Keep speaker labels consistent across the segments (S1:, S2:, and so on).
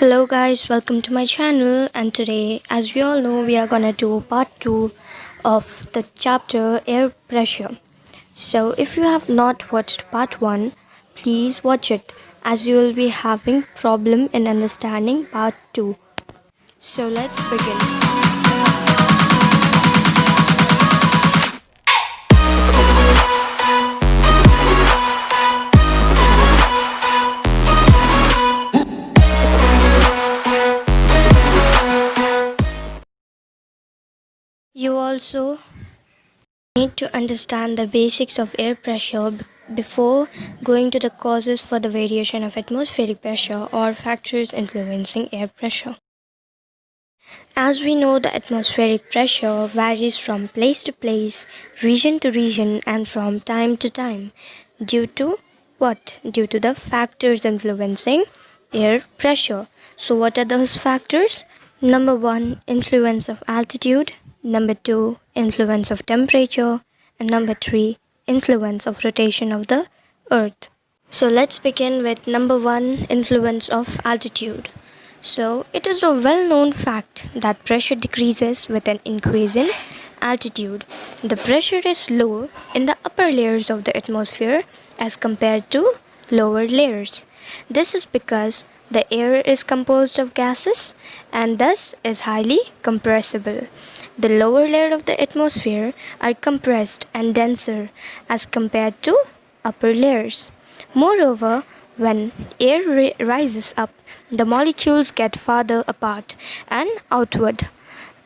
S1: Hello guys, welcome to my channel, and today, as we all know, we are gonna do part 2 of the chapter air pressure. So if you have not watched part 1, please watch it, as you will be having problem in understanding part 2. So let's begin. You also need to understand the basics of air pressure before going to the causes for the variation of atmospheric pressure or factors influencing air pressure. As we know, the atmospheric pressure varies from place to place, region to region, and from time to time due to what? Due to the factors influencing air pressure. So, what are those factors? Number 1, influence of altitude. Number 2, influence of temperature. And number 3, influence of rotation of the earth. So let's begin with number 1, influence of altitude. So it is a well-known fact that pressure decreases with an increase in altitude. The pressure is low in the upper layers of the atmosphere as compared to lower layers. This is because the air is composed of gases and thus is highly compressible. The lower layer of the atmosphere are compressed and denser as compared to upper layers. Moreover, when air rises up, the molecules get farther apart and outward.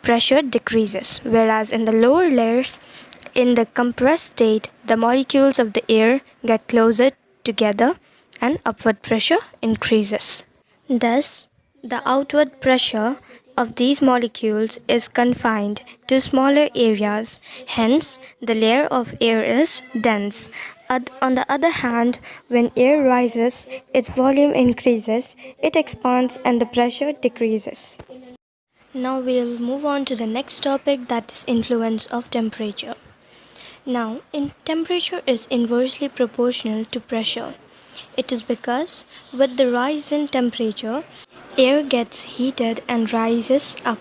S1: Pressure decreases, whereas in the lower layers, in the compressed state, the molecules of the air get closer together and upward pressure increases. Thus, the outward pressure of these molecules is confined to smaller areas, hence, the layer of air is dense. On the other hand, when air rises, its volume increases, it expands, and the pressure decreases. Now we'll move on to the next topic, that is influence of temperature. Now, temperature is inversely proportional to pressure. It is because with the rise in temperature, air gets heated and rises up.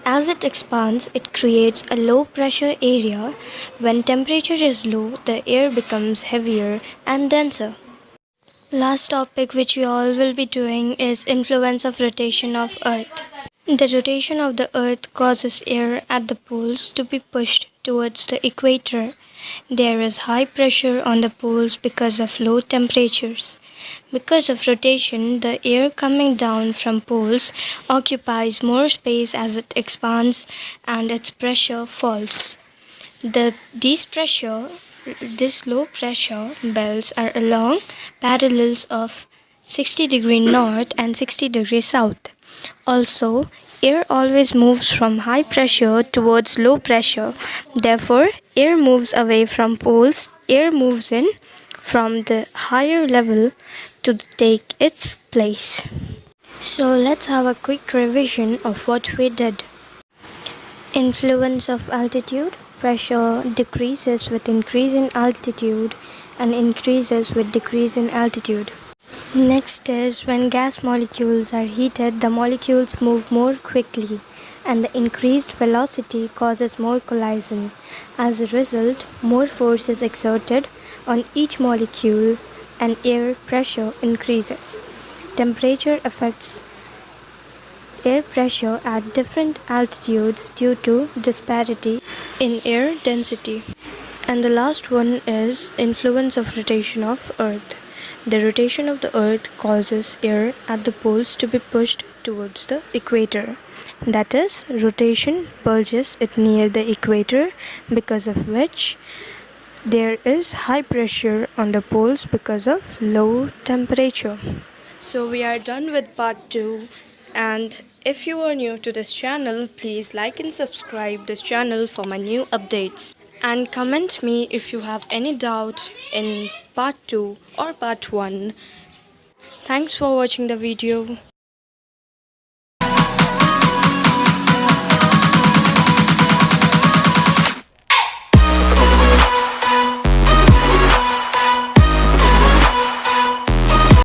S1: As it expands, it creates a low pressure area. When temperature is low, the air becomes heavier and denser. Last topic which we all will be doing is influence of rotation of Earth. The rotation of the Earth causes air at the poles to be pushed towards the equator. There is high pressure on the poles because of low temperatures. Because of rotation, the air coming down from poles occupies more space as it expands and its pressure falls. These low pressure belts are along parallels of 60° north and 60° south. Also, air always moves from high pressure towards low pressure. Therefore, air moves away from poles. Air moves in from the higher level to take its place. So let's have a quick revision of what we did. Influence of altitude. Pressure decreases with increase in altitude and increases with decrease in altitude. Next is when gas molecules are heated, the molecules move more quickly and the increased velocity causes more collision. As a result, more force is exerted on each molecule and air pressure increases. Temperature affects air pressure at different altitudes due to disparity in air density. And the last one is influence of rotation of Earth. The rotation of the Earth causes air at the poles to be pushed towards the equator. That is, rotation pulses it near the equator, because of which there is high pressure on the poles because of low temperature. So we are done with part 2, and if you are new to this channel, please like and subscribe this channel for my new updates. And comment me if you have any doubt in part 2 or part 1. Thanks for watching the video.